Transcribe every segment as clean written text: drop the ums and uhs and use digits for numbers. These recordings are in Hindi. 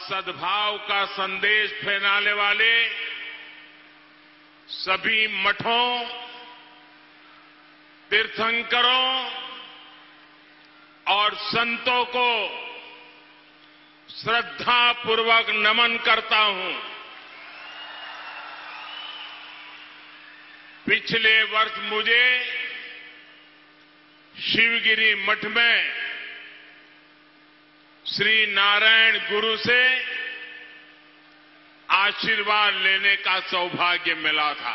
सद्भाव का संदेश फैलाने वाले सभी मठों, तीर्थंकरों और संतों को श्रद्धापूर्वक नमन करता हूं। पिछले वर्ष मुझे शिवगिरी मठ में श्री नारायण गुरु से आशीर्वाद लेने का सौभाग्य मिला था।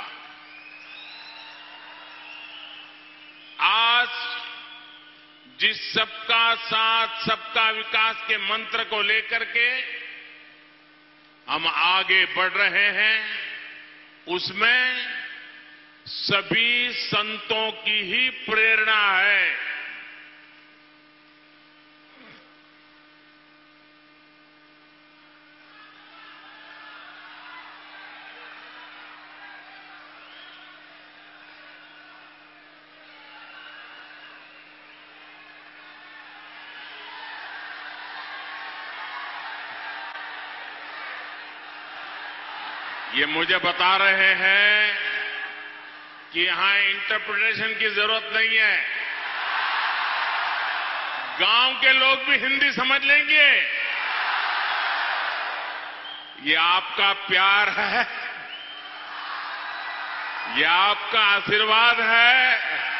आज जिस सबका साथ सबका विकास के मंत्र को लेकर के हम आगे बढ़ रहे हैं, उसमें सभी संतों की ही प्रेरणा है। ये मुझे बता रहे हैं कि यहां इंटरप्रिटेशन की जरूरत नहीं है, गांव के लोग भी हिंदी समझ लेंगे। ये आपका प्यार है, ये आपका आशीर्वाद है।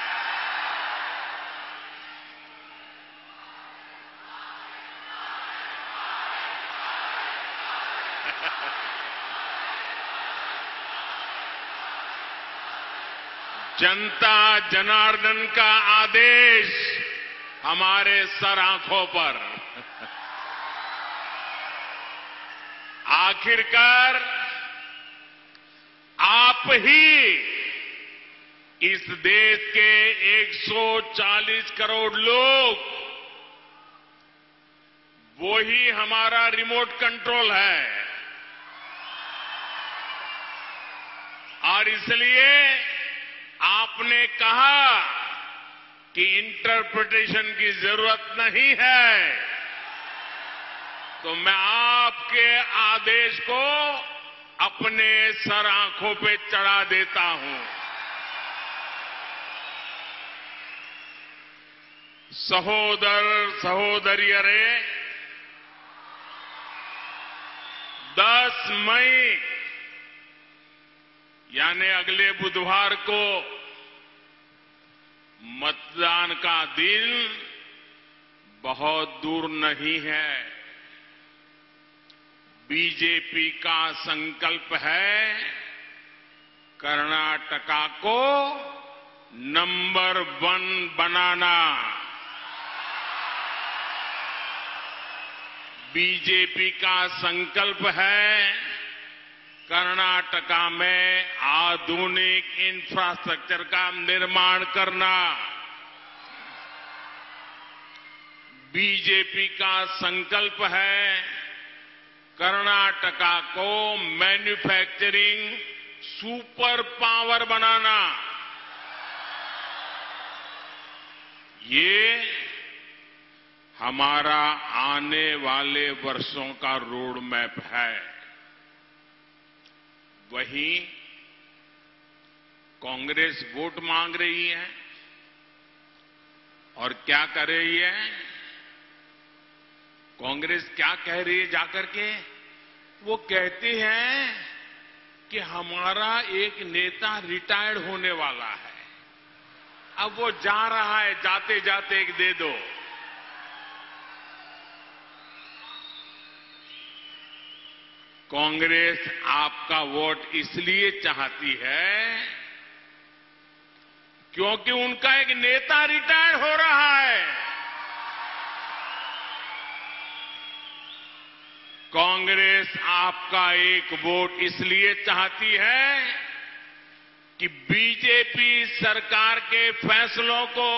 जनता जनार्दन का आदेश हमारे सर आंखों पर। आखिरकार आप ही इस देश के 140 करोड़ लोग, वो ही हमारा रिमोट कंट्रोल है। और इसलिए आपने कहा कि इंटरप्रिटेशन की जरूरत नहीं है, तो मैं आपके आदेश को अपने सर आंखों पे चढ़ा देता हूं। सहोदर सहोदरियरे, 10 मई यानी अगले बुधवार को मतदान का दिन बहुत दूर नहीं है। बीजेपी का संकल्प है कर्नाटका को नंबर 1 बनाना। बीजेपी का संकल्प है कर्नाटका में आधुनिक इंफ्रास्ट्रक्चर का निर्माण करना। बीजेपी का संकल्प है कर्नाटका को मैन्युफैक्चरिंग सुपर पावर बनाना। ये हमारा आने वाले वर्षों का रोड मैप है। वहीं कांग्रेस वोट मांग रही है और क्या कर रही है? कांग्रेस क्या कह रही है जाकर के? वो कहती हैं कि हमारा एक नेता रिटायर्ड होने वाला है, अब वो जा रहा है, जाते जाते एक दे दो। कांग्रेस आपका वोट इसलिए चाहती है क्योंकि उनका एक नेता रिटायर हो रहा है। कांग्रेस आपका एक वोट इसलिए चाहती है कि बीजेपी सरकार के फैसलों को,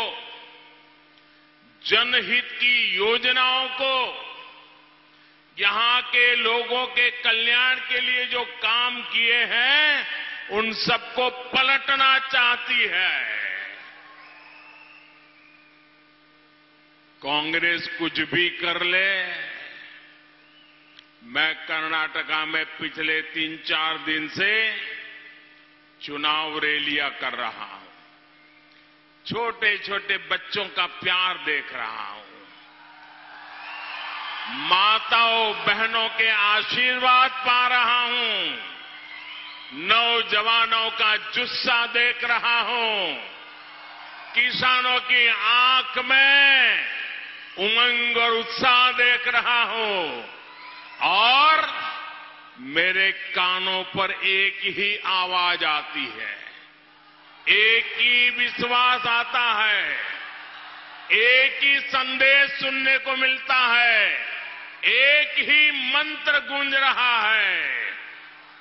जनहित की योजनाओं को, यहां के लोगों के कल्याण के लिए जो काम किए हैं, उन सबको पलटना चाहती है। कांग्रेस कुछ भी कर ले, मैं कर्नाटका में पिछले 3-4 दिन से चुनाव रैलियां कर रहा हूं। छोटे छोटे बच्चों का प्यार देख रहा हूं। माताओं बहनों के आशीर्वाद पा रहा हूं। नौजवानों का जुस्सा देख रहा हूं। किसानों की आंख में उमंग और उत्साह देख रहा हूं। और मेरे कानों पर एक ही आवाज आती है, एक ही विश्वास आता है, एक ही संदेश सुनने को मिलता है, एक ही मंत्र गूंज रहा है,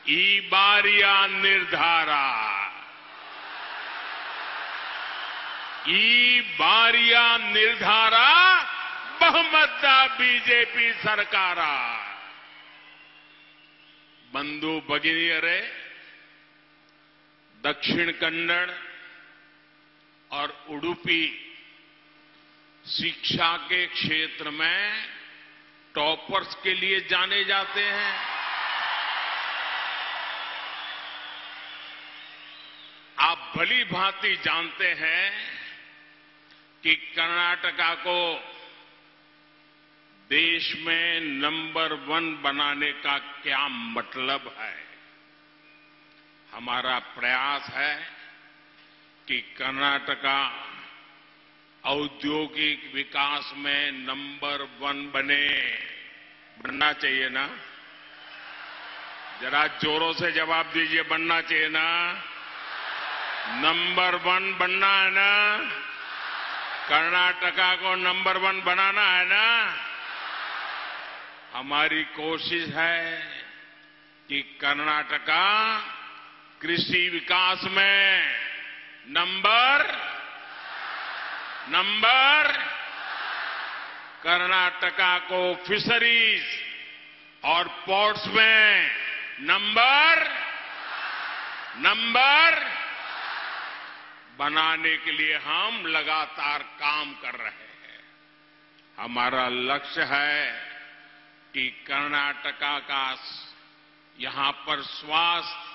ईबारिया निर्धारा, ईबारिया निर्धारा बहुमत बीजेपी सरकारा। बंधु भगिनियरे, दक्षिण कन्नड़ और उडुपी शिक्षा के क्षेत्र में टॉपर्स के लिए जाने जाते हैं। आप भली भांति जानते हैं कि कर्नाटका को देश में नंबर 1 बनाने का क्या मतलब है। हमारा प्रयास है कि कर्नाटका औद्योगिक विकास में नंबर 1 बने। बनना चाहिए ना? जरा जोरों से जवाब दीजिए, बनना चाहिए ना? नंबर 1 बनना है ना? कर्नाटका को नंबर 1 बनाना है ना? हमारी कोशिश है कि कर्नाटका कृषि विकास में नंबर कर्नाटका को फिशरीज और पोर्ट्स में नंबर बनाने के लिए हम लगातार काम कर रहे हैं। हमारा लक्ष्य है कि कर्नाटका का यहां पर स्वास्थ्य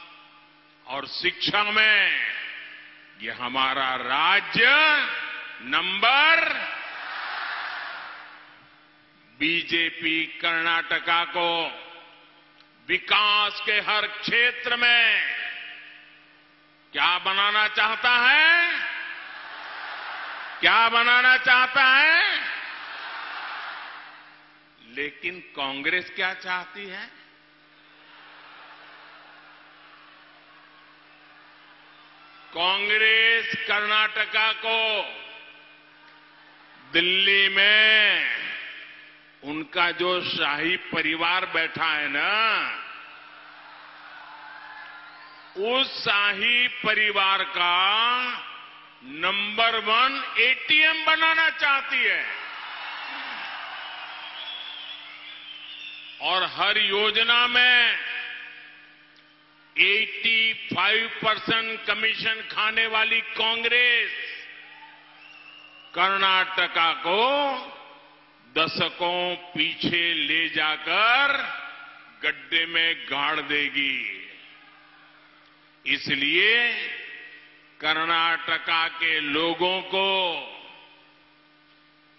और शिक्षा में ये हमारा राज्य बीजेपी कर्नाटका को विकास के हर क्षेत्र में क्या बनाना चाहता है? क्या बनाना चाहता है? लेकिन कांग्रेस क्या चाहती है? कांग्रेस कर्नाटका को दिल्ली में उनका जो शाही परिवार बैठा है ना, उस शाही परिवार का नंबर 1 एटीएम बनाना चाहती है। और हर योजना में 85% कमीशन खाने वाली कांग्रेस कर्नाटका को दशकों पीछे ले जाकर गड्ढे में गाड़ देगी। इसलिए कर्नाटका के लोगों को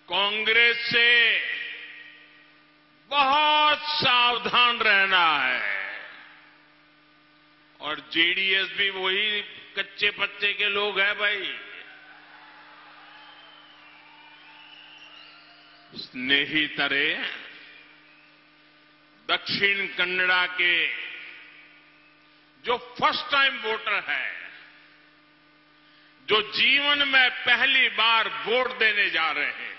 कांग्रेस से बहुत सावधान रहना है। और जेडीएस भी वही कच्चे पत्ते के लोग हैं भाई। स्नेहितरे, दक्षिण कन्नड़ा के जो फर्स्ट टाइम वोटर है, जो जीवन में पहली बार वोट देने जा रहे हैं,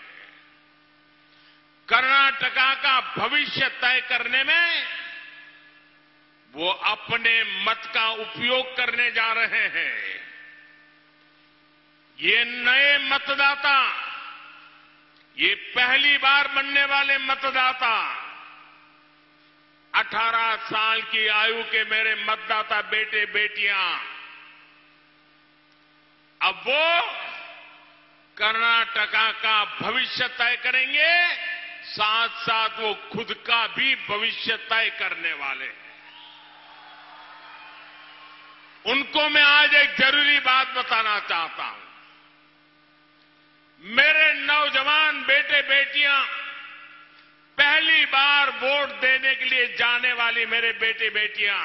कर्नाटका का भविष्य तय करने में वो अपने मत का उपयोग करने जा रहे हैं। ये नए मतदाता, ये पहली बार बनने वाले मतदाता, 18 साल की आयु के मेरे मतदाता बेटे बेटियां, अब वो कर्नाटका का भविष्य तय करेंगे साथ साथ वो खुद का भी भविष्य तय करने वाले हैं। उनको मैं आज एक जरूरी बात बताना चाहता हूं। मेरे नौजवान बेटे बेटियां, पहली बार वोट देने के लिए जाने वाली मेरे बेटे बेटियां,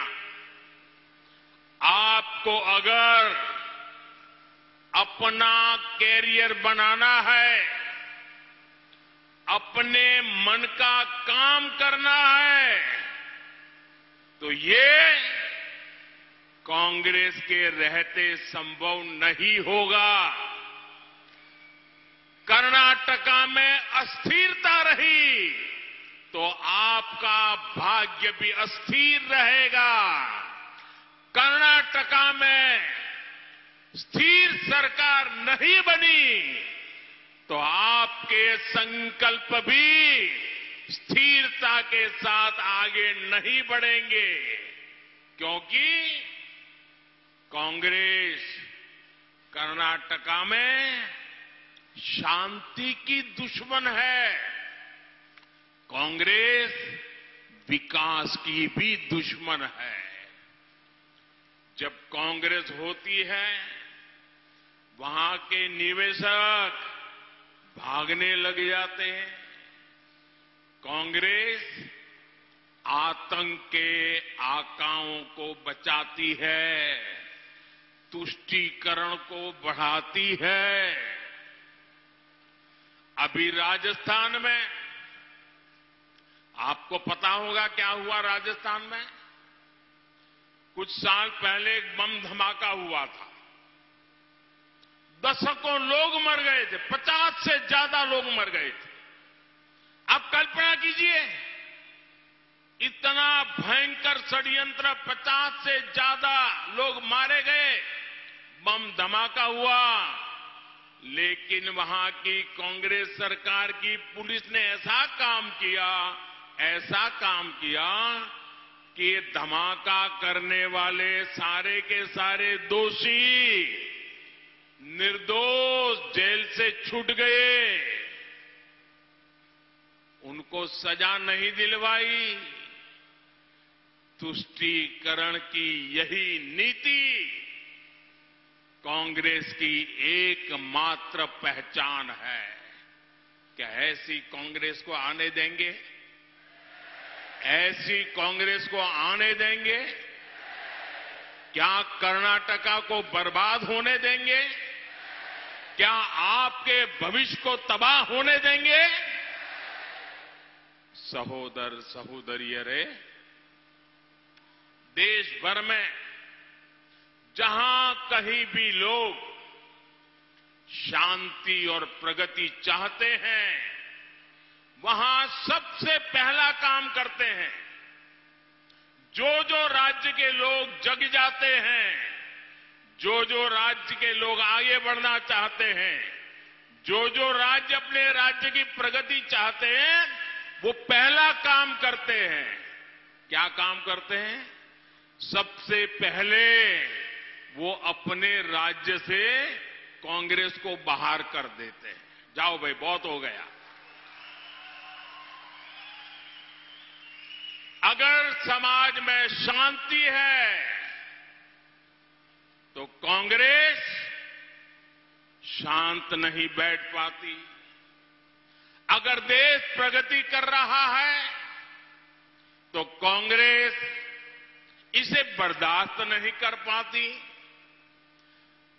आपको अगर अपना कैरियर बनाना है, अपने मन का काम करना है, तो ये कांग्रेस के रहते संभव नहीं होगा। कर्नाटका में अस्थिरता रही तो आपका भाग्य भी अस्थिर रहेगा। कर्नाटका में स्थिर सरकार नहीं बनी तो आपके संकल्प भी स्थिरता के साथ आगे नहीं बढ़ेंगे, क्योंकि कांग्रेस कर्नाटका में शांति की दुश्मन है। कांग्रेस विकास की भी दुश्मन है। जब कांग्रेस होती है, वहां के निवेशक भागने लग जाते हैं। कांग्रेस आतंक के आकाओं को बचाती है, तुष्टीकरण को बढ़ाती है। अभी राजस्थान में आपको पता होगा क्या हुआ। राजस्थान में कुछ साल पहले एक बम धमाका हुआ था, दशकों लोग मर गए थे, 50 से ज्यादा लोग मर गए थे। आप कल्पना कीजिए, इतना भयंकर षड्यंत्र, 50 से ज्यादा लोग मारे गए, बम धमाका हुआ, लेकिन वहां की कांग्रेस सरकार की पुलिस ने ऐसा काम किया कि ये धमाका करने वाले सारे के सारे दोषी निर्दोष जेल से छूट गए। उनको सजा नहीं दिलवाई। तुष्टीकरण की यही नीति कांग्रेस की एकमात्र पहचान है। क्या ऐसी कांग्रेस को आने देंगे? ऐसी कांग्रेस को आने देंगे? क्या कर्नाटका को बर्बाद होने देंगे? क्या आपके भविष्य को तबाह होने देंगे? सहोदर सहोदरियों रे, देश भर में जहां कहीं भी लोग शांति और प्रगति चाहते हैं, वहां सबसे पहला काम करते हैं। जो राज्य के लोग जग जाते हैं, जो राज्य के लोग आगे बढ़ना चाहते हैं, जो राज्य अपने राज्य की प्रगति चाहते हैं, वो पहला काम करते हैं। क्या काम करते हैं? सबसे पहले वो अपने राज्य से कांग्रेस को बाहर कर देते हैं। जाओ भाई, बहुत हो गया। अगर समाज में शांति है तो कांग्रेस शांत नहीं बैठ पाती। अगर देश प्रगति कर रहा है तो कांग्रेस इसे बर्दाश्त नहीं कर पाती।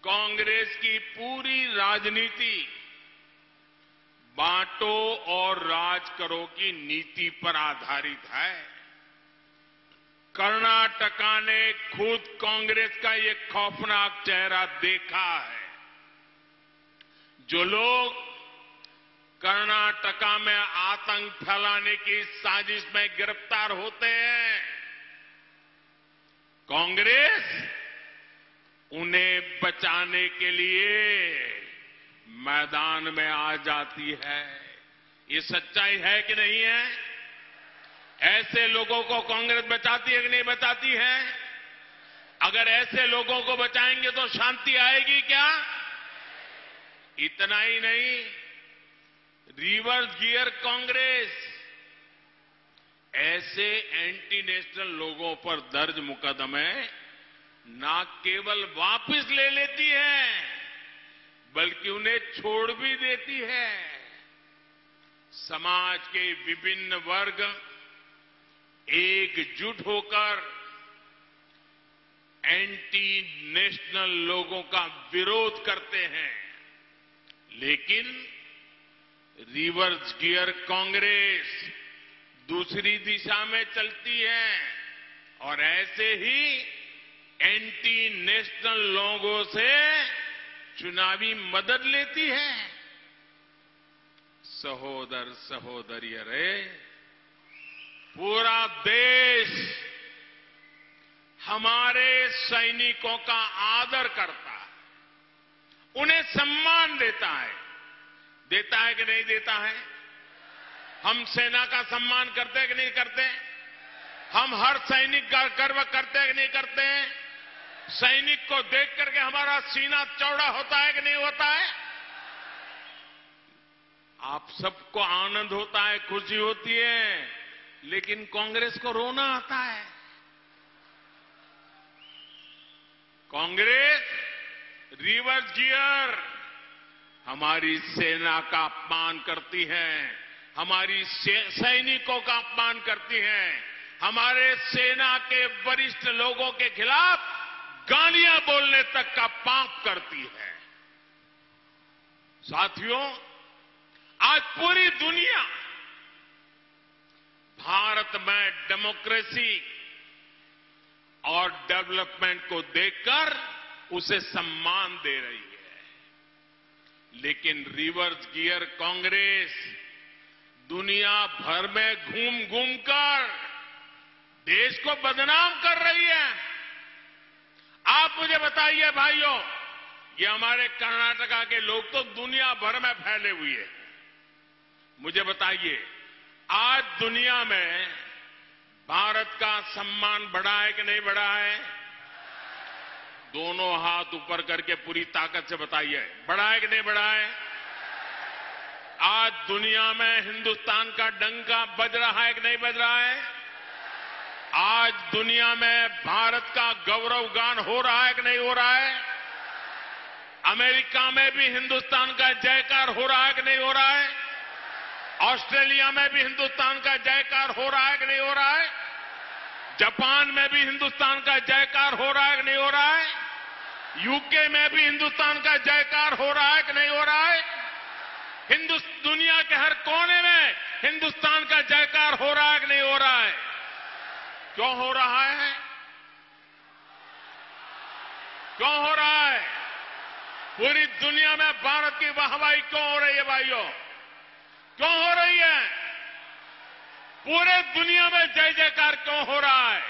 कांग्रेस की पूरी राजनीति बांटो और राज करो की नीति पर आधारित है। कर्नाटका ने खुद कांग्रेस का ये खौफनाक चेहरा देखा है। जो लोग कर्नाटका में आतंक फैलाने की साजिश में गिरफ्तार होते हैं, कांग्रेस उन्हें बचाने के लिए मैदान में आ जाती है। ये सच्चाई है कि नहीं है? ऐसे लोगों को कांग्रेस बचाती है कि नहीं बचाती है? अगर ऐसे लोगों को बचाएंगे तो शांति आएगी क्या? इतना ही नहीं, रिवर्स गियर कांग्रेस ऐसे एंटी नेशनल लोगों पर दर्ज मुकदमे न केवल वापस ले लेती है बल्कि उन्हें छोड़ भी देती है। समाज के विभिन्न वर्ग एकजुट होकर एंटी नेशनल लोगों का विरोध करते हैं, लेकिन रिवर्स गियर कांग्रेस दूसरी दिशा में चलती है और ऐसे ही एंटी नेशनल लोगों से चुनावी मदद लेती है। सहोदर सहोदरियों रे, पूरा देश हमारे सैनिकों का आदर करता है, उन्हें सम्मान देता है कि नहीं देता है? हम सेना का सम्मान करते हैं कि नहीं करते? हम हर सैनिक का गर्व करते हैं कि नहीं करते हैं? सैनिक को देख करके हमारा सीना चौड़ा होता है कि नहीं होता है? आप सबको आनंद होता है, खुशी होती है, लेकिन कांग्रेस को रोना आता है। कांग्रेस रिवर्स गियर हमारी सेना का अपमान करती है, हमारी सैनिकों का अपमान करती है, हमारे सेना के वरिष्ठ लोगों के खिलाफ गालियां बोलने तक का पाप करती है। साथियों, आज पूरी दुनिया भारत में डेमोक्रेसी और डेवलपमेंट को देखकर उसे सम्मान दे रही है, लेकिन रिवर्स गियर कांग्रेस दुनिया भर में घूम घूम कर देश को बदनाम कर रही है। आप मुझे बताइए भाइयों, ये हमारे कर्नाटका के लोग तो दुनिया भर में फैले हुए हैं। मुझे बताइए, आज दुनिया में भारत का सम्मान बढ़ा है कि नहीं बढ़ा है? दोनों हाथ ऊपर करके पूरी ताकत से बताइए, बढ़ा है कि नहीं बढ़ा है? आज दुनिया में हिंदुस्तान का डंका बज रहा है कि नहीं बज रहा है? आज दुनिया में भारत का गौरव गान हो रहा है कि नहीं हो रहा है? अमेरिका में भी हिंदुस्तान का जयकार हो रहा है कि नहीं हो रहा है? ऑस्ट्रेलिया में भी हिंदुस्तान का जयकार हो रहा है कि नहीं हो रहा है? जापान में भी हिंदुस्तान का जयकार हो रहा है कि नहीं हो रहा है? यूके में भी हिंदुस्तान का जयकार हो रहा है कि नहीं हो रहा है? दुनिया के हर कोने में हिंदुस्तान का जयकार हो रहा है कि नहीं हो रहा है? क्यों हो रहा है? क्यों हो रहा है? पूरी दुनिया में भारत की वाहवाही क्यों हो रही है भाइयों? क्यों हो रही है? पूरे दुनिया में जय जयकार क्यों हो रहा है?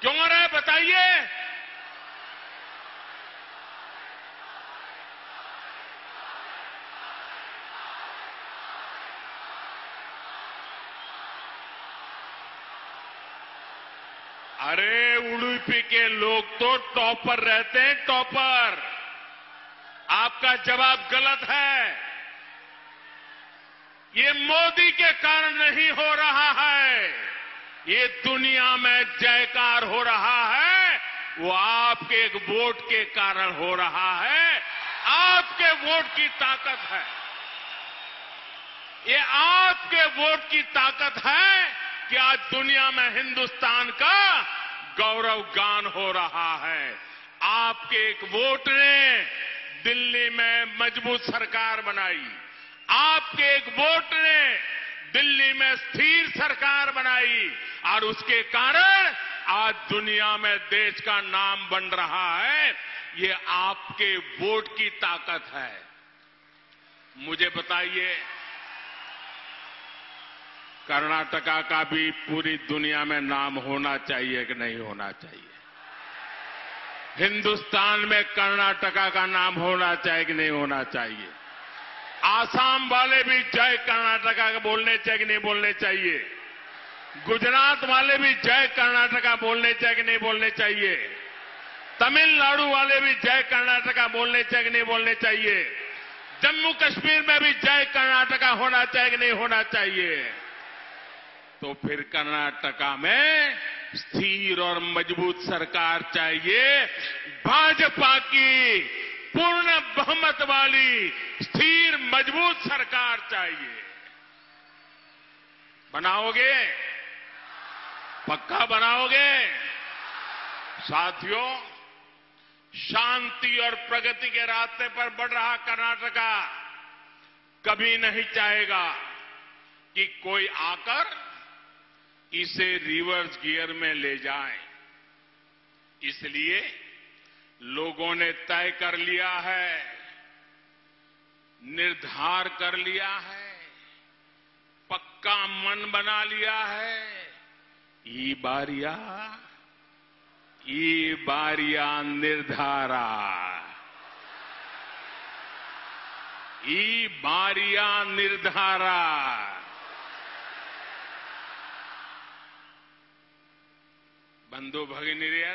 क्यों हो रहा है बताइए? अरे उडुपी के लोग तो टॉपर रहते हैं, टॉपर। आपका जवाब गलत है। ये मोदी के कारण नहीं हो रहा है, ये दुनिया में जयकार हो रहा है, वो आपके एक वोट के कारण हो रहा है। आपके वोट की ताकत है, ये आपके वोट की ताकत है कि आज दुनिया में हिंदुस्तान का गौरव गान हो रहा है। आपके एक वोट ने दिल्ली में मजबूत सरकार बनाई, आपके एक वोट ने दिल्ली में स्थिर सरकार बनाई और उसके कारण आज दुनिया में देश का नाम बन रहा है। ये आपके वोट की ताकत है। मुझे बताइए, कर्नाटका का भी पूरी दुनिया में नाम होना चाहिए कि नहीं होना चाहिए? हिंदुस्तान में कर्नाटका का नाम होना चाहिए कि नहीं होना चाहिए? आसाम वाले भी जय कर्नाटका बोलने चाहिए कि नहीं बोलने चाहिए? गुजरात वाले भी जय कर्नाटका बोलने चाहिए कि नहीं बोलने चाहिए? तमिलनाडु वाले भी जय कर्नाटका बोलने चाहिए कि नहीं बोलने चाहिए? जम्मू कश्मीर में भी जय कर्नाटका होना चाहिए कि नहीं होना चाहिए? तो फिर कर्नाटका में स्थिर और मजबूत सरकार चाहिए, भाजपा की पूर्ण बहुमत वाली स्थिर मजबूत सरकार चाहिए। बनाओगे? पक्का बनाओगे? साथियों, शांति और प्रगति के रास्ते पर बढ़ रहा कर्नाटका कभी नहीं चाहेगा कि कोई आकर इसे रिवर्स गियर में ले जाए। इसलिए लोगों ने तय कर लिया है, निर्धार कर लिया है, पक्का मन बना लिया है। ई बारिया निर्धारा, ई बारिया निर्धारा। बंधु भगिनीरे,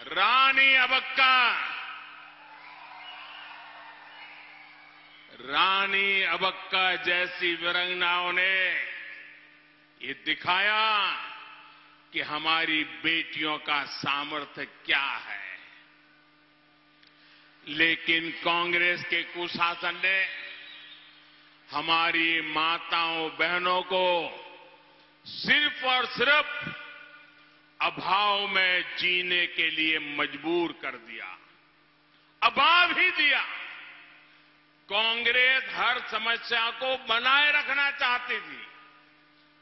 रानी अबक्का जैसी वीरांगनाओं ने ये दिखाया कि हमारी बेटियों का सामर्थ्य क्या है। लेकिन कांग्रेस के कुशासन ने हमारी माताओं बहनों को सिर्फ और सिर्फ अभाव में जीने के लिए मजबूर कर दिया, अभाव ही दिया। कांग्रेस हर समस्या को बनाए रखना चाहती थी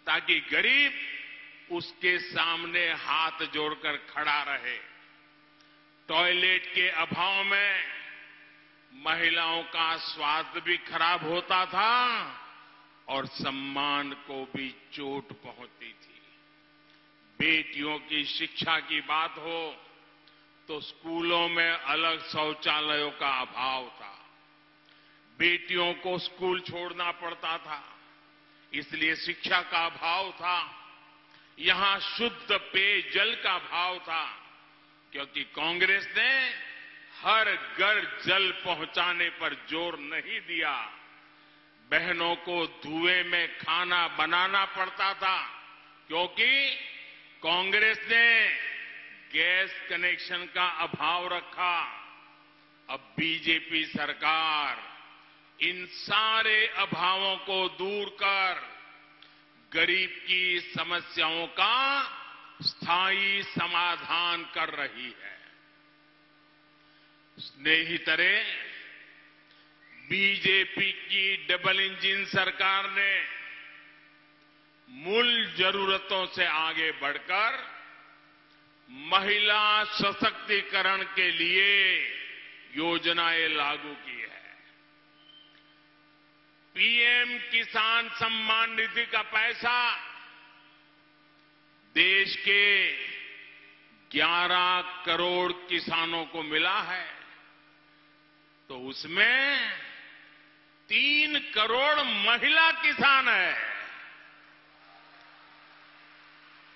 ताकि गरीब उसके सामने हाथ जोड़कर खड़ा रहे। टॉयलेट के अभाव में महिलाओं का स्वास्थ्य भी खराब होता था और सम्मान को भी चोट पहुंचती थी। बेटियों की शिक्षा की बात हो तो स्कूलों में अलग शौचालयों का अभाव था, बेटियों को स्कूल छोड़ना पड़ता था, इसलिए शिक्षा का अभाव था। यहां शुद्ध पेयजल का अभाव था, क्योंकि कांग्रेस ने हर घर जल पहुंचाने पर जोर नहीं दिया। बहनों को धुएं में खाना बनाना पड़ता था, क्योंकि कांग्रेस ने गैस कनेक्शन का अभाव रखा। अब बीजेपी सरकार इन सारे अभावों को दूर कर गरीब की समस्याओं का स्थायी समाधान कर रही है। स्नेहितरे, बीजेपी की डबल इंजन सरकार ने मूल जरूरतों से आगे बढ़कर महिला सशक्तिकरण के लिए योजनाएं लागू की है। पीएम किसान सम्मान निधि का पैसा देश के 11 करोड़ किसानों को मिला है, तो उसमें 3 करोड़ महिला किसान है।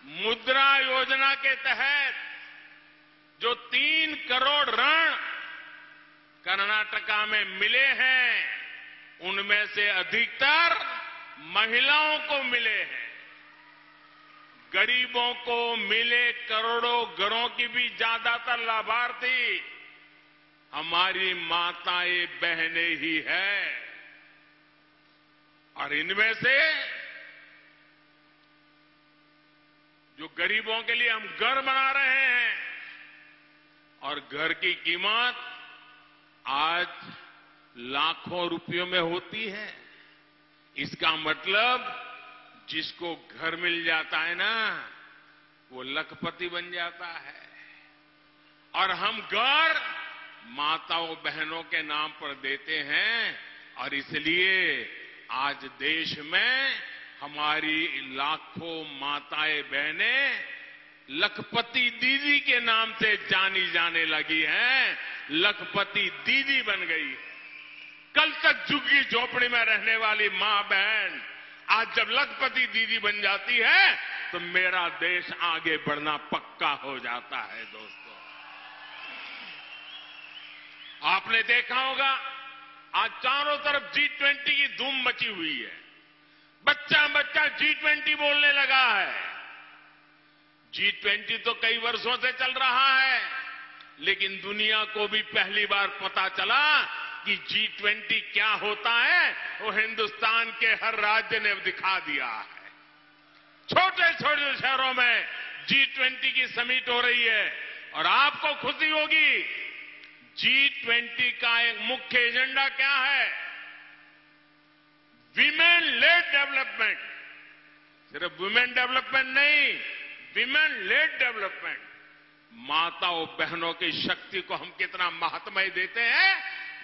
मुद्रा योजना के तहत जो 3 करोड़ ऋण कर्नाटका में मिले हैं, उनमें से अधिकतर महिलाओं को मिले हैं। गरीबों को मिले करोड़ों घरों की भी ज्यादातर लाभार्थी हमारी माताएं बहनें ही है। और इनमें से जो गरीबों के लिए हम घर बना रहे हैं, और घर की कीमत आज लाखों रुपयों में होती है। इसका मतलब जिसको घर मिल जाता है ना, वो लखपति बन जाता है। और हम घर माताओं बहनों के नाम पर देते हैं, और इसलिए आज देश में हमारी लाखों माताएं बहनें लखपति दीदी के नाम से जानी जाने लगी हैं, लखपति दीदी बन गई। कल तक झुग्गी झोपड़ी में रहने वाली मां बहन आज जब लखपति दीदी बन जाती है, तो मेरा देश आगे बढ़ना पक्का हो जाता है। दोस्तों, आपने देखा होगा आज चारों तरफ G20 की धूम मची हुई है। बच्चा बच्चा G20 बोलने लगा है। G20 तो कई वर्षों से चल रहा है, लेकिन दुनिया को भी पहली बार पता चला कि G20 क्या होता है। वो हिंदुस्तान के हर राज्य ने दिखा दिया है। छोटे छोटे शहरों में G20 की समिट हो रही है और आपको खुशी होगी, G20 का एक मुख्य एजेंडा क्या है? Women lead development. सिर्फ वुमेन डेवलपमेंट नहीं, विमेन लेड डेवलपमेंट। माताओं बहनों की शक्ति को हम कितना महत्व देते हैं,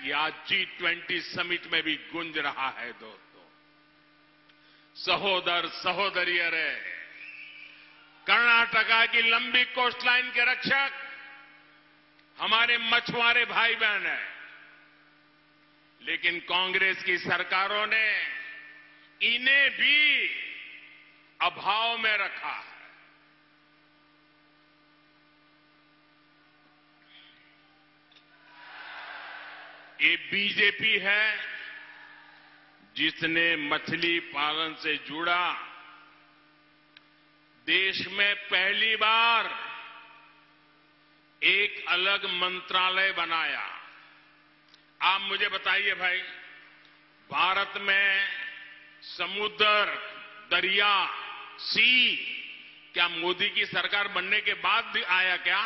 ये आज G20 समिट में भी गूंज रहा है। दोस्तों, सहोदर सहोदरियर है, कर्नाटका की लंबी कोस्टलाइन के रक्षक हमारे मछुआरे भाई बहन हैं, लेकिन कांग्रेस की सरकारों ने इन्हें भी अभाव में रखा है। ये बीजेपी है जिसने मछली पालन से जुड़ा देश में पहली बार एक अलग मंत्रालय बनाया। आप मुझे बताइए भाई, भारत में समुद्र, दरिया, सी क्या मोदी की सरकार बनने के बाद भी आया क्या?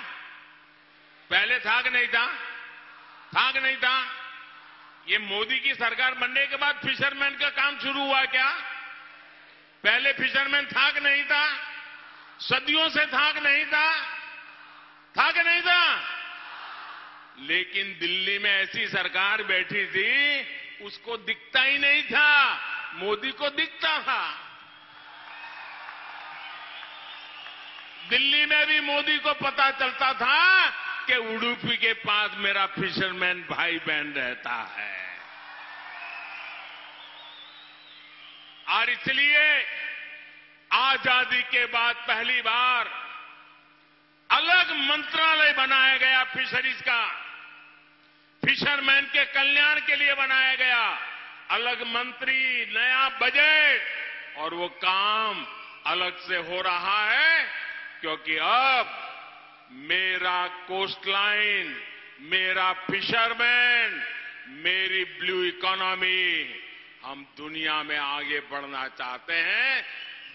पहले था कि नहीं था? था कि नहीं था? ये मोदी की सरकार बनने के बाद फिशरमैन का काम शुरू हुआ क्या? पहले फिशरमैन था कि नहीं था? सदियों से था कि नहीं था? था कि नहीं था? लेकिन दिल्ली में ऐसी सरकार बैठी थी, उसको दिखता ही नहीं था, मोदी को दिखता था। दिल्ली में भी मोदी को पता चलता था कि उडुपी के पास मेरा फिशरमैन भाई बहन रहता है। और इसलिए आजादी के बाद पहली बार अलग मंत्रालय बनाया गया फिशरीज का, फिशरमैन के कल्याण के लिए बनाया गया अलग मंत्री, नया बजट, और वो काम अलग से हो रहा है क्योंकि अब मेरा कोस्टलाइन, मेरा फिशरमैन, मेरी ब्लू इकोनॉमी, हम दुनिया में आगे बढ़ना चाहते हैं।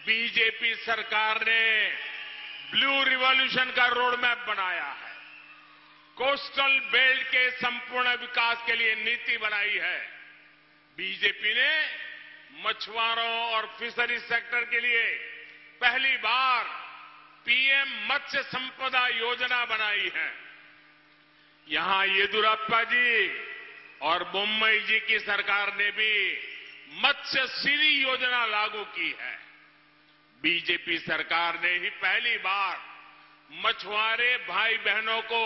बीजेपी सरकार ने ब्लू रिवॉल्यूशन का रोड मैप बनाया है, कोस्टल बेल्ट के संपूर्ण विकास के लिए नीति बनाई है। बीजेपी ने मछुआरों और फिशरी सेक्टर के लिए पहली बार पीएम मत्स्य संपदा योजना बनाई है। यहां येदियुरप्पा जी और बोम्मई जी की सरकार ने भी मत्स्य सिरी योजना लागू की है। बीजेपी सरकार ने ही पहली बार मछुआरे भाई बहनों को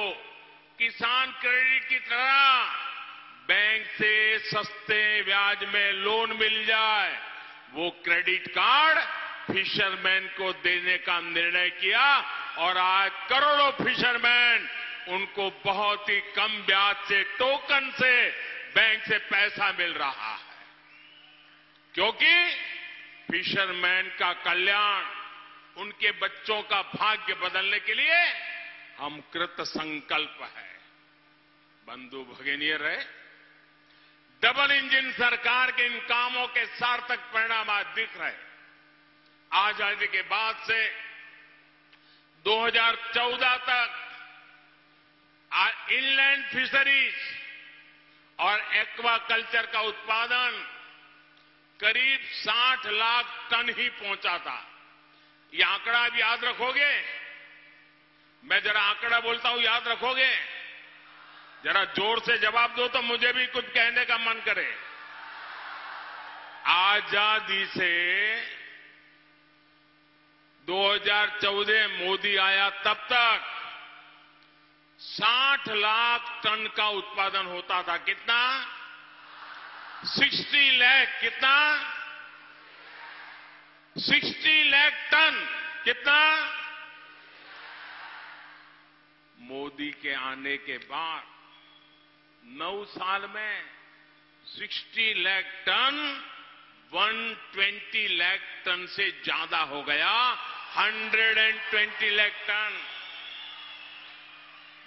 किसान क्रेडिट की तरह बैंक से सस्ते ब्याज में लोन मिल जाए, वो क्रेडिट कार्ड फिशरमैन को देने का निर्णय किया और आज करोड़ों फिशरमैन उनको बहुत ही कम ब्याज से, टोकन से बैंक से पैसा मिल रहा है, क्योंकि फिशरमैन का कल्याण, उनके बच्चों का भाग्य बदलने के लिए हम कृत संकल्प है। बंधु भगिनीयर है, डबल इंजन सरकार के इन कामों के सार्थक परिणाम आज दिख रहे। आजादी के बाद से 2014 तक इनलैंड फिशरीज और एक्वाकल्चर का उत्पादन करीब 60 लाख टन ही पहुंचा था। ये आंकड़ा आप याद रखोगे? मैं जरा आंकड़ा बोलता हूं, याद रखोगे? जरा जोर से जवाब दो तो मुझे भी कुछ कहने का मन करे। आजादी से 2014 मोदी आया तब तक 60 लाख टन का उत्पादन होता था। कितना? 60 लाख। कितना? 60 लाख टन। कितना? मोदी के आने के बाद 9 साल में 60 लाख टन 120 लाख टन से ज्यादा हो गया, 120 लाख टन।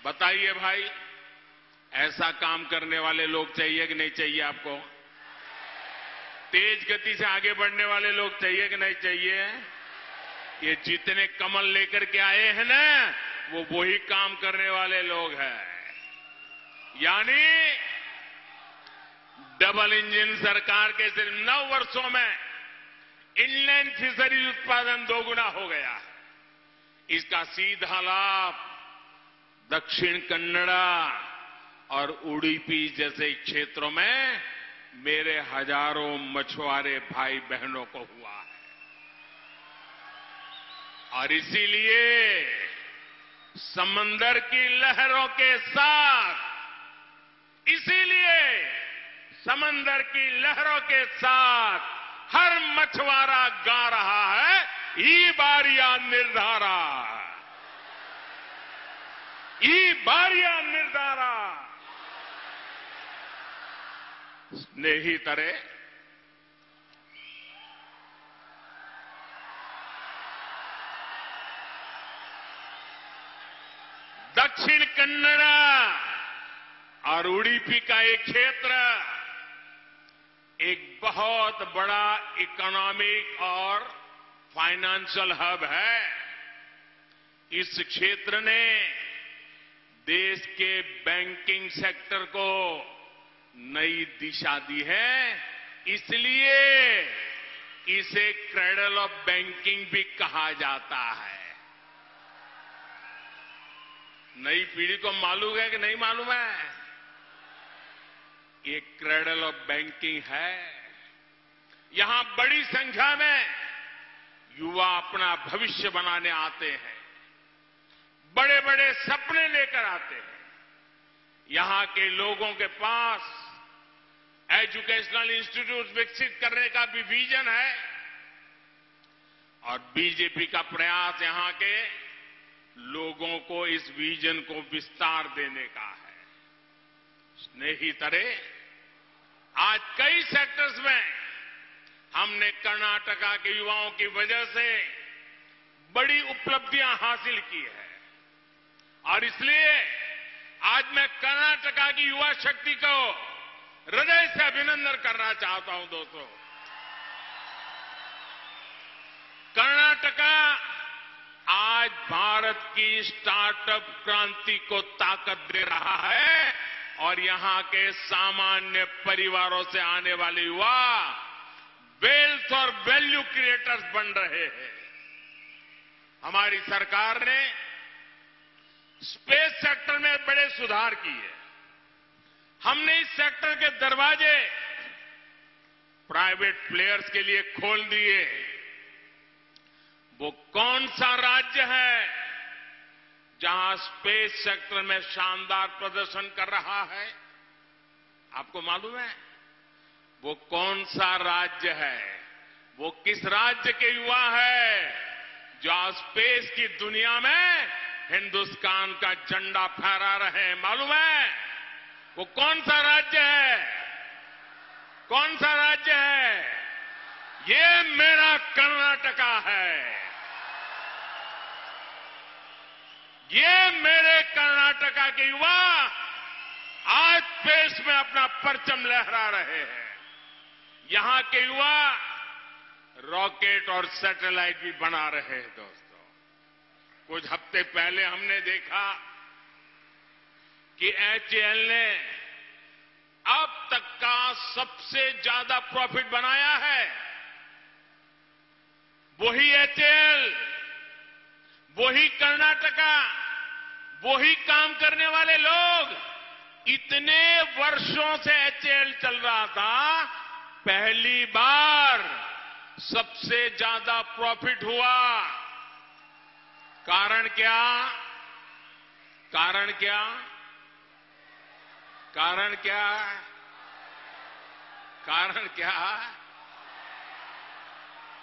बताइए भाई, ऐसा काम करने वाले लोग चाहिए कि नहीं चाहिए आपको? तेज गति से आगे बढ़ने वाले लोग चाहिए कि नहीं चाहिए? ये जितने कमल लेकर के आए हैं ना, वो वही काम करने वाले लोग हैं। यानी डबल इंजन सरकार के सिर्फ 9 वर्षों में इनलैंड फिशरीज उत्पादन 2 गुना हो गया है। इसका सीधा लाभ दक्षिण कन्नड़ा और उडुपी जैसे क्षेत्रों में मेरे हजारों मछुआरे भाई बहनों को हुआ है। और इसीलिए समंदर की लहरों के साथ, हर मछुआरा गा रहा है, ई बारिया निर्धारा, ई बारिया निर्धारा। स्नेहितरे, दक्षिण कन्नड़ा और उडुपी का एक क्षेत्र एक बहुत बड़ा इकोनॉमिक और फाइनेंशियल हब है। इस क्षेत्र ने देश के बैंकिंग सेक्टर को नई दिशा दी है। इसलिए इसे क्रेडल ऑफ बैंकिंग भी कहा जाता है। नई पीढ़ी को मालूम है कि नहीं मालूम है? ये क्रेडल ऑफ बैंकिंग है। यहां बड़ी संख्या में युवा अपना भविष्य बनाने आते हैं, बड़े बड़े सपने लेकर आते हैं। यहां के लोगों के पास एजुकेशनल इंस्टीट्यूट विकसित करने का भी विजन है और बीजेपी का प्रयास यहां के लोगों को इस विजन को विस्तार देने का है। स्नेहितरे, आज कई सेक्टर्स में हमने कर्नाटका के युवाओं की वजह से बड़ी उपलब्धियां हासिल की है और इसलिए आज मैं कर्नाटका की युवा शक्ति को हृदय से अभिनंदन करना चाहता हूं। दोस्तों, कर्नाटका आज भारत की स्टार्टअप क्रांति को ताकत दे रहा है और यहां के सामान्य परिवारों से आने वाले युवा वेल्थ और वैल्यू क्रिएटर्स बन रहे हैं। हमारी सरकार ने स्पेस सेक्टर में बड़े सुधार किए। हमने इस सेक्टर के दरवाजे प्राइवेट प्लेयर्स के लिए खोल दिए। वो कौन सा राज्य है जहां स्पेस सेक्टर में शानदार प्रदर्शन कर रहा है? आपको मालूम है वो कौन सा राज्य है? वो किस राज्य के युवा है जो आज स्पेस की दुनिया में हिंदुस्तान का झंडा फहरा रहे हैं? मालूम है वो कौन सा राज्य है? कौन सा राज्य है? ये मेरा कर्नाटका है। ये मेरे कर्नाटका के युवा आज स्पेस में अपना परचम लहरा रहे हैं। यहां के युवा रॉकेट और सैटेलाइट भी बना रहे हैं। दोस्तों, कुछ हफ्ते पहले हमने देखा कि एचएएल ने अब तक का सबसे ज्यादा प्रॉफिट बनाया है। वही एचएएल, वही कर्नाटका, वही काम करने वाले लोग। इतने वर्षों से एचएएल चल रहा था, पहली बार सबसे ज्यादा प्रॉफिट हुआ। कारण क्या? कारण क्या? कारण क्या? कारण क्या?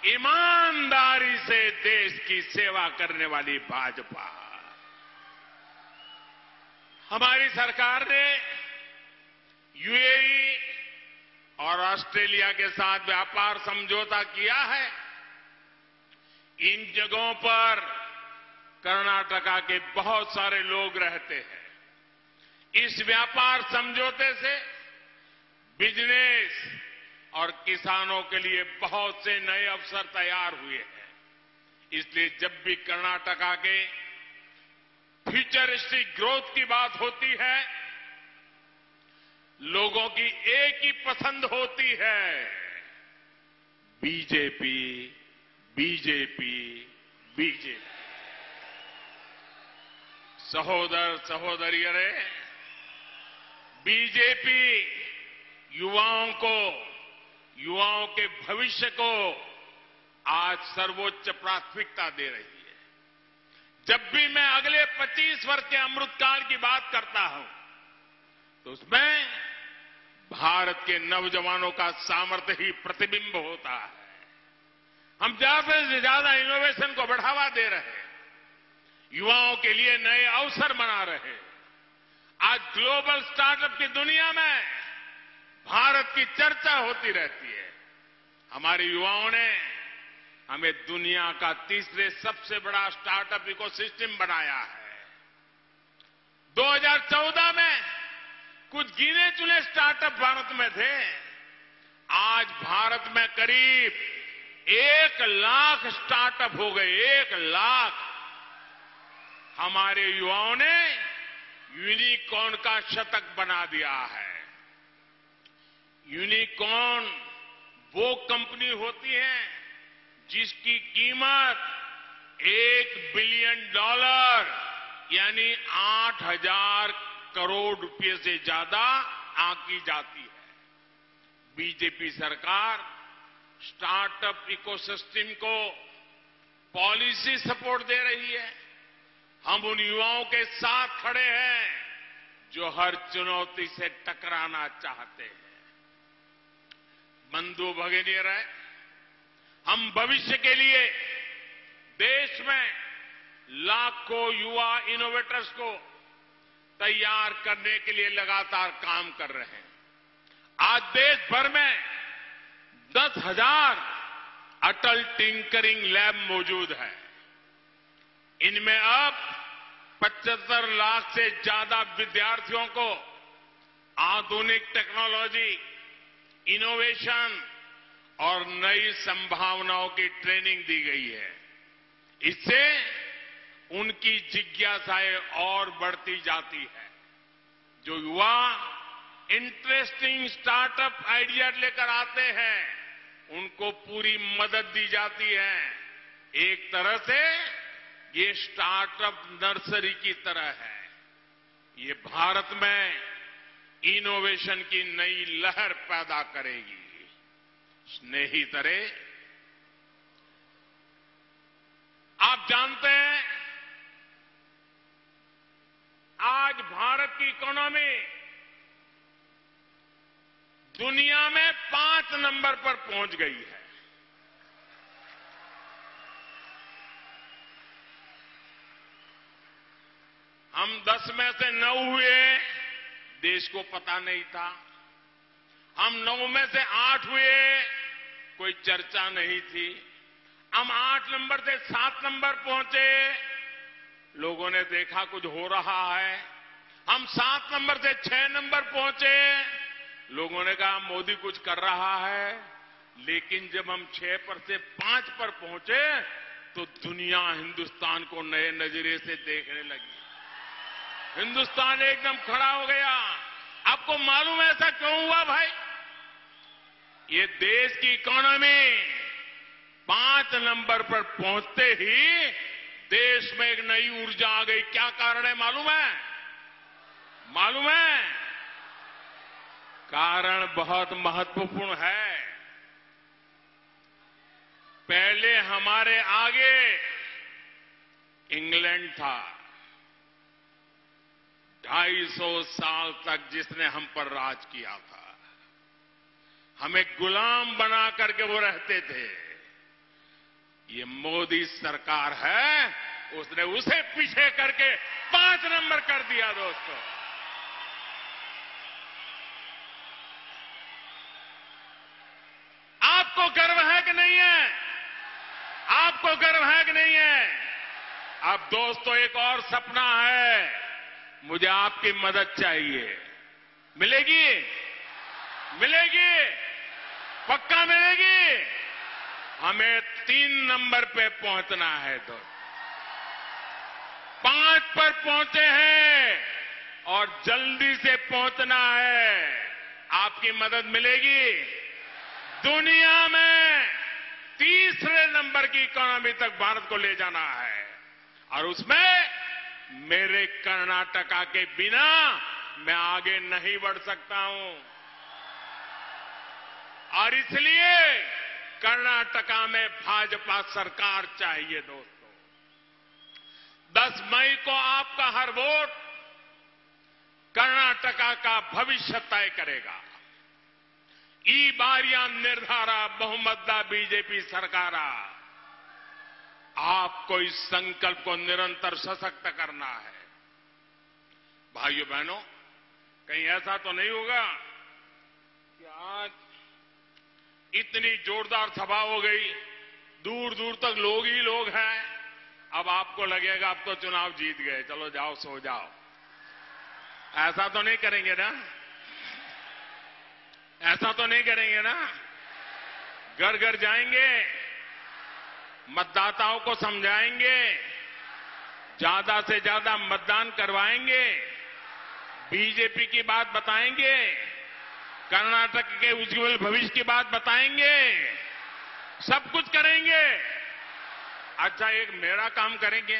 ईमानदारी से देश की सेवा करने वाली भाजपा। हमारी सरकार ने यूएई, और ऑस्ट्रेलिया के साथ व्यापार समझौता किया है। इन जगहों पर कर्नाटका के बहुत सारे लोग रहते हैं। इस व्यापार समझौते से बिजनेस और किसानों के लिए बहुत से नए अवसर तैयार हुए हैं। इसलिए जब भी कर्नाटका के फ्यूचरिस्टिक ग्रोथ की बात होती है, लोगों की एक ही पसंद होती है, बीजेपी, बीजेपी, बीजेपी। सहोदर सहोदरियों, बीजेपी युवाओं के भविष्य को आज सर्वोच्च प्राथमिकता दे रही है। जब भी मैं अगले 25 वर्ष के अमृतकाल की बात करता हूं, तो उसमें भारत के नौजवानों का सामर्थ्य ही प्रतिबिंब होता है। हम ज्यादा से ज्यादा इनोवेशन को बढ़ावा दे रहे हैं, युवाओं के लिए नए अवसर बना रहे हैं। आज ग्लोबल स्टार्टअप की दुनिया में भारत की चर्चा होती रहती है। हमारे युवाओं ने हमें दुनिया का तीसरे सबसे बड़ा स्टार्टअप इकोसिस्टम बनाया है। 2014 में कुछ गिने चुने स्टार्टअप भारत में थे। आज भारत में करीब 1 लाख स्टार्टअप हो गए। 1 लाख। हमारे युवाओं ने यूनिकॉर्न का शतक बना दिया है। यूनिकॉर्न वो कंपनी होती है जिसकी कीमत $1 बिलियन यानी 8,000 करोड़ रुपए से ज्यादा आंकी जाती है। बीजेपी सरकार स्टार्टअप इकोसिस्टम को पॉलिसी सपोर्ट दे रही है। हम उन युवाओं के साथ खड़े हैं जो हर चुनौती से टकराना चाहते हैं। बंधु भगिनी रहे, हम भविष्य के लिए देश में लाखों युवा इनोवेटर्स को तैयार करने के लिए लगातार काम कर रहे हैं। आज देश भर में 10,000 अटल टिंकरिंग लैब मौजूद है। इनमें अब 75 लाख से ज्यादा विद्यार्थियों को आधुनिक टेक्नोलॉजी, इनोवेशन और नई संभावनाओं की ट्रेनिंग दी गई है। इससे उनकी जिज्ञासाएं और बढ़ती जाती है। जो युवा इंटरेस्टिंग स्टार्टअप आइडिया लेकर आते हैं, उनको पूरी मदद दी जाती है। एक तरह से ये स्टार्टअप नर्सरी की तरह है। ये भारत में इनोवेशन की नई लहर पैदा करेगी। स्नेहितरे, आप जानते हैं आज भारत की इकोनॉमी दुनिया में 5 नंबर पर पहुंच गई है। हम 10 में से 9 हुए, देश को पता नहीं था। हम 9 में से 8 हुए, कोई चर्चा नहीं थी। हम 8 नंबर से 7 नंबर पहुंचे, लोगों ने देखा कुछ हो रहा है। हम 7 नंबर से 6 नंबर पहुंचे, लोगों ने कहा मोदी कुछ कर रहा है। लेकिन जब हम 6 पर से 5 पर पहुंचे, तो दुनिया हिंदुस्तान को नए नजरिए से देखने लगी। हिंदुस्तान एकदम खड़ा हो गया। आपको मालूम है ऐसा क्यों हुआ भाई? ये देश की इकोनॉमी 5 नंबर पर पहुंचते ही देश में एक नई ऊर्जा आ गई। क्या कारण है मालूम है? मालूम है? कारण बहुत महत्वपूर्ण है। पहले हमारे आगे इंग्लैंड था, 250 साल तक जिसने हम पर राज किया था। हमें गुलाम बना करके वो रहते थे। ये मोदी सरकार है, उसने उसे पीछे करके 5 नंबर कर दिया दोस्तों। आपको गर्व है कि नहीं है? अब दोस्तों एक और सपना है, मुझे आपकी मदद चाहिए। मिलेगी? मिलेगी? पक्का मिलेगी? हमें 3 नंबर पे पहुंचना है। तो 5 पर पहुंचे हैं और जल्दी से पहुंचना है। आपकी मदद मिलेगी? दुनिया में तीसरे नंबर की इकोनॉमी तक भारत को ले जाना है और उसमें मेरे कर्नाटका के बिना मैं आगे नहीं बढ़ सकता हूं। और इसलिए कर्नाटका में भाजपा सरकार चाहिए। दोस्तों 10 मई को आपका हर वोट कर्नाटका का भविष्य तय करेगा। ई बारिया निर्धारा बहुमतदा बीजेपी सरकार आपको इस संकल्प को निरंतर सशक्त करना है। भाइयों बहनों, कहीं ऐसा तो नहीं होगा कि आज इतनी जोरदार सभा हो गई, दूर दूर तक लोग ही लोग हैं, अब आपको लगेगा अब तो चुनाव जीत गए, चलो जाओ सो जाओ। ऐसा तो नहीं करेंगे ना? ऐसा तो नहीं करेंगे ना? घर घर जाएंगे, मतदाताओं को समझाएंगे, ज्यादा से ज्यादा मतदान करवाएंगे, बीजेपी की बात बताएंगे, कर्नाटक के उज्जवल भविष्य की बात बताएंगे, सब कुछ करेंगे। अच्छा, एक मेरा काम करेंगे,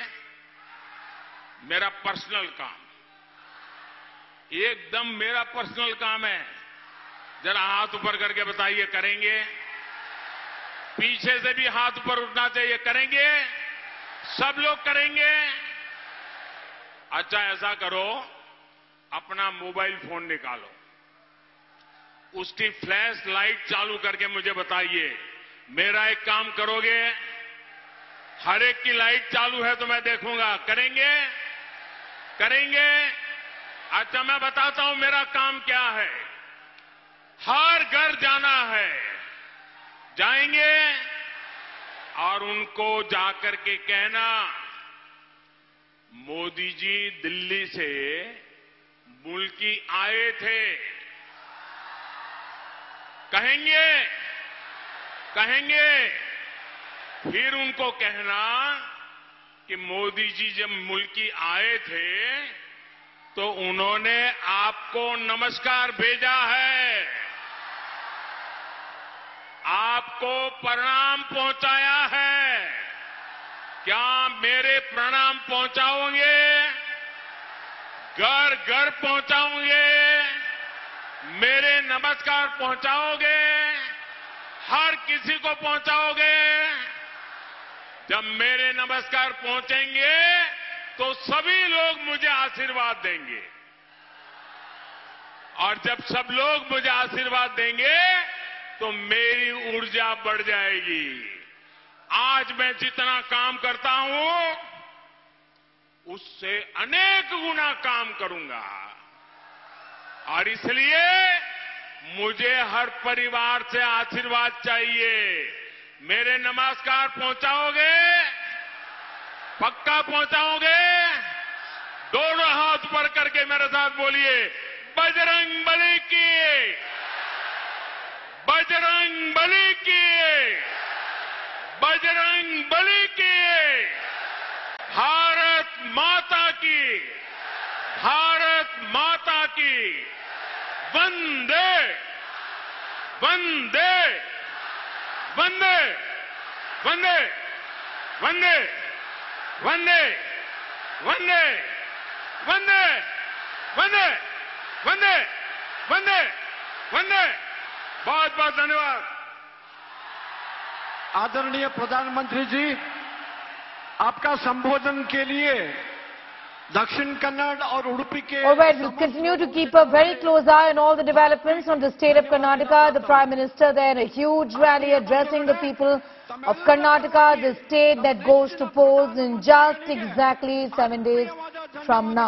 मेरा पर्सनल काम, एकदम मेरा पर्सनल काम है। जरा हाथ ऊपर करके बताइए, करेंगे? पीछे से भी हाथ ऊपर उठना चाहिए, करेंगे? सब लोग करेंगे? अच्छा, ऐसा करो, अपना मोबाइल फोन निकालो, उसकी फ्लैश लाइट चालू करके मुझे बताइए, मेरा एक काम करोगे? हर एक की लाइट चालू है तो मैं देखूंगा। करेंगे? करेंगे? अच्छा, मैं बताता हूं मेरा काम क्या है। हर घर जाना है, जाएंगे और उनको जाकर के कहना, मोदी जी दिल्ली से मुल्की आए थे। कहेंगे? कहेंगे? फिर उनको कहना कि मोदी जी जब मुल्की आए थे तो उन्होंने आपको नमस्कार भेजा है, आपको प्रणाम पहुंचाया है। क्या मेरे प्रणाम पहुंचाओगे? घर घर पहुंचाओगे? मेरे नमस्कार पहुंचाओगे? हर किसी को पहुंचाओगे? जब मेरे नमस्कार पहुंचेंगे तो सभी लोग मुझे आशीर्वाद देंगे, और जब सब लोग मुझे आशीर्वाद देंगे तो मेरी ऊर्जा बढ़ जाएगी। आज मैं जितना काम करता हूं उससे अनेक गुना काम करूंगा, और इसलिए मुझे हर परिवार से आशीर्वाद चाहिए। मेरे नमस्कार पहुंचाओगे? पक्का पहुंचाओगे? दोनों हाथ ऊपर करके मेरे साथ बोलिए, बजरंग बली की, बजरंग बली की, बजरंग बली की, भारत माता की, भारत माता की, वंदे वंदे वंदे वंदे वंदे वंदे वंदे वंदे वंदे वंदे वंदे वंदे। बहुत बहुत धन्यवाद। आदरणीय प्रधानमंत्री जी, आपका संबोधन के लिए दक्षिण कन्नड़ और उडुपी के All right, we'll continue to keep a very close eye on all the developments on the state of Karnataka. The Prime Minister there, a huge rally addressing the people of Karnataka, the state that goes to polls in just exactly 7 days from now.